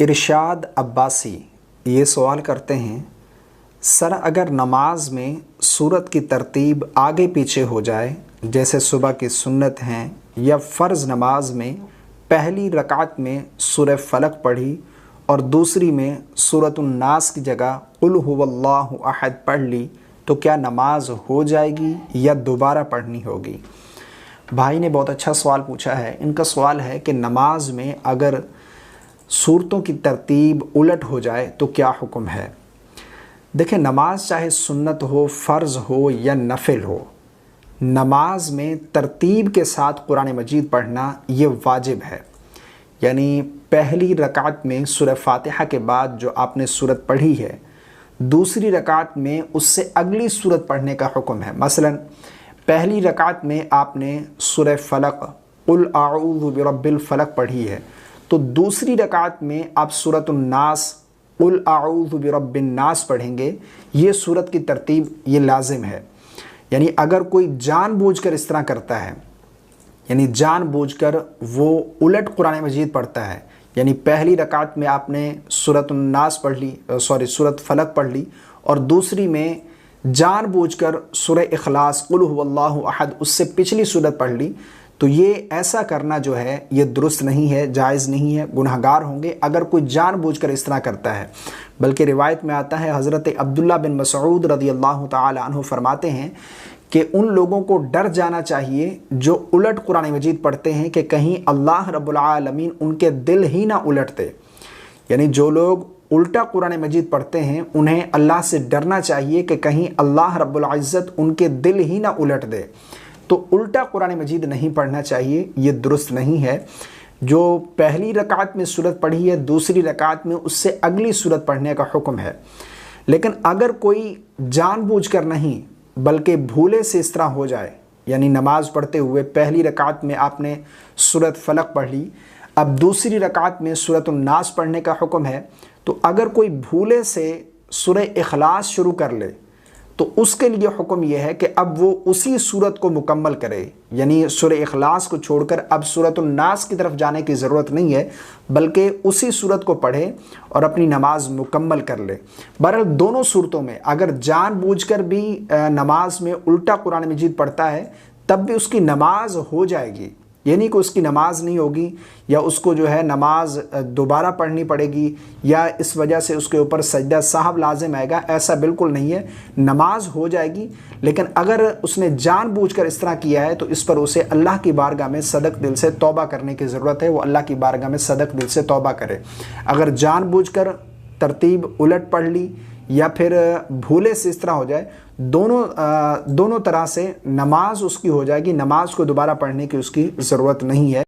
ارشاد عباسی یہ سوال کرتے ہیں، سر اگر نماز میں سورت کی ترتیب آگے پیچھے ہو جائے، جیسے صبح کی سنت ہیں یا فرض نماز میں پہلی رکعت میں سورہ فلق پڑھی اور دوسری میں سورۃ الناس کی جگہ قل هو اللہ احد پڑھ لی تو کیا نماز ہو جائے گی یا دوبارہ پڑھنی ہوگی؟ بھائی نے بہت اچھا سوال پوچھا ہے۔ ان کا سوال ہے کہ نماز میں اگر صورتوں کی ترتیب الٹ ہو جائے تو کیا حکم ہے؟ دیکھیں، نماز چاہے سنت ہو، فرض ہو یا نفل ہو، نماز میں ترتیب کے ساتھ قرآن مجید پڑھنا یہ واجب ہے۔ یعنی پہلی رکعت میں سورہ فاتحہ کے بعد جو آپ نے سورت پڑھی ہے، دوسری رکعت میں اس سے اگلی سورت پڑھنے کا حکم ہے۔ مثلا پہلی رکعت میں آپ نے سورہ فلق قل اعوذ برب الفلق پڑھی ہے، تو دوسری رکعت میں آپ سورۃ الناس قل اعوذ برب الناس پڑھیں گے۔ یہ سورت کی ترتیب یہ لازم ہے۔ یعنی اگر کوئی جان بوجھ کر اس طرح کرتا ہے، یعنی جان بوجھ کر وہ الٹ قرآن مجید پڑھتا ہے، یعنی پہلی رکعت میں آپ نے سورۃ الناس پڑھ لی، سورۃ فلق پڑھ لی، اور دوسری میں جان بوجھ کر سورہ اخلاص قل هو اللہ احد اس سے پچھلی سورت پڑھ لی، تو یہ ایسا کرنا جو ہے یہ درست نہیں ہے، جائز نہیں ہے، گنہگار ہوں گے اگر کوئی جان بوجھ کر اس طرح کرتا ہے۔ بلکہ روایت میں آتا ہے، حضرت عبداللہ بن مسعود رضی اللہ تعالی عنہ فرماتے ہیں کہ ان لوگوں کو ڈر جانا چاہیے جو الٹ قرآن مجید پڑھتے ہیں کہ کہیں اللہ رب العالمین ان کے دل ہی نہ الٹ دے۔ یعنی جو لوگ الٹا قرآن مجید پڑھتے ہیں انہیں اللہ سے ڈرنا چاہیے کہ کہیں اللہ رب العزت ان کے دل ہی نہ الٹ دے۔ تو الٹا قرآن مجید نہیں پڑھنا چاہیے، یہ درست نہیں ہے۔ جو پہلی رکعت میں سورت پڑھی ہے، دوسری رکعت میں اس سے اگلی سورت پڑھنے کا حکم ہے۔ لیکن اگر کوئی جان بوجھ کر نہیں بلکہ بھولے سے اس طرح ہو جائے، یعنی نماز پڑھتے ہوئے پہلی رکعت میں آپ نے سورۃ فلق پڑھ لی، اب دوسری رکعت میں سورۃ الناس پڑھنے کا حکم ہے، تو اگر کوئی بھولے سے سورہ اخلاص شروع کر لے تو اس کے لیے حکم یہ ہے کہ اب وہ اسی سورت کو مکمل کرے۔ یعنی سورہ اخلاص کو چھوڑ کر اب سورۃ الناس کی طرف جانے کی ضرورت نہیں ہے، بلکہ اسی سورت کو پڑھے اور اپنی نماز مکمل کر لے۔ بہرحال دونوں صورتوں میں اگر جان بوجھ کر بھی نماز میں الٹا قرآن مجید پڑھتا ہے تب بھی اس کی نماز ہو جائے گی، یہ نہیں کہ اس کی نماز نہیں ہوگی یا اس کو جو ہے نماز دوبارہ پڑھنی پڑے گی یا اس وجہ سے اس کے اوپر سجدہ سہو لازم آئے گا، ایسا بالکل نہیں ہے، نماز ہو جائے گی۔ لیکن اگر اس نے جان بوجھ کر اس طرح کیا ہے تو اس پر اسے اللہ کی بارگاہ میں صدق دل سے توبہ کرنے کی ضرورت ہے، وہ اللہ کی بارگاہ میں صدق دل سے توبہ کرے۔ اگر جان بوجھ کر ترتیب الٹ پڑھ لی یا پھر بھولے سے اس طرح ہو جائے، دونوں طرح سے نماز اس کی ہو جائے گی، نماز کو دوبارہ پڑھنے کی اس کی ضرورت نہیں ہے۔